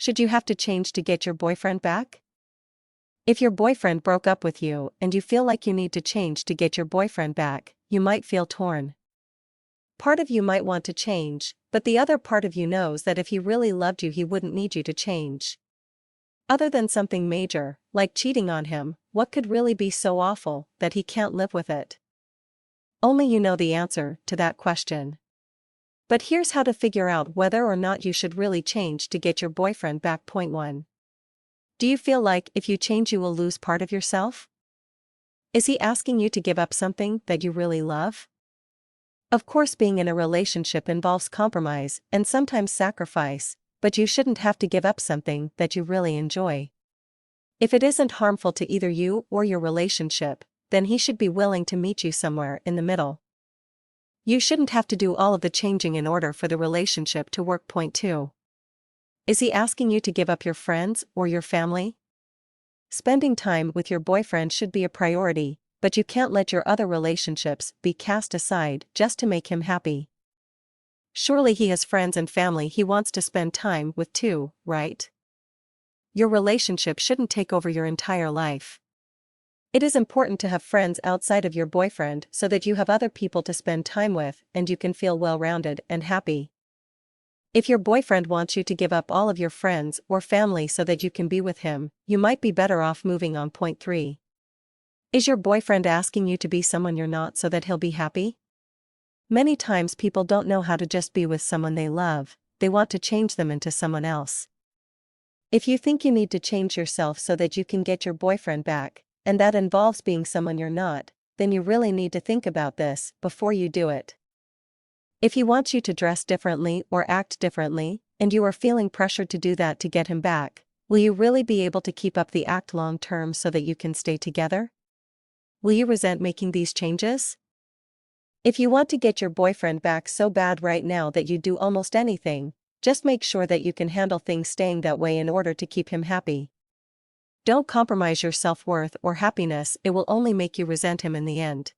Should you have to change to get your boyfriend back? If your boyfriend broke up with you and you feel like you need to change to get your boyfriend back, you might feel torn. Part of you might want to change, but the other part of you knows that if he really loved you he wouldn't need you to change. Other than something major, like cheating on him, what could really be so awful that he can't live with it? Only you know the answer to that question. But here's how to figure out whether or not you should really change to get your boyfriend back. Point 1. Do you feel like if you change you will lose part of yourself? Is he asking you to give up something that you really love? Of course, being in a relationship involves compromise and sometimes sacrifice, but you shouldn't have to give up something that you really enjoy. If it isn't harmful to either you or your relationship, then he should be willing to meet you somewhere in the middle. You shouldn't have to do all of the changing in order for the relationship to work. Point 2. Is he asking you to give up your friends or your family? Spending time with your boyfriend should be a priority, but you can't let your other relationships be cast aside just to make him happy. Surely he has friends and family he wants to spend time with too, right? Your relationship shouldn't take over your entire life. It is important to have friends outside of your boyfriend so that you have other people to spend time with and you can feel well-rounded and happy. If your boyfriend wants you to give up all of your friends or family so that you can be with him, you might be better off moving on. Point 3. Is your boyfriend asking you to be someone you're not so that he'll be happy? Many times people don't know how to just be with someone they love, they want to change them into someone else. If you think you need to change yourself so that you can get your boyfriend back, and that involves being someone you're not, then you really need to think about this before you do it. If he wants you to dress differently or act differently, and you are feeling pressured to do that to get him back, will you really be able to keep up the act long term so that you can stay together? Will you resent making these changes? If you want to get your boyfriend back so bad right now that you do almost anything, just make sure that you can handle things staying that way in order to keep him happy. Don't compromise your self-worth or happiness, it will only make you resent him in the end.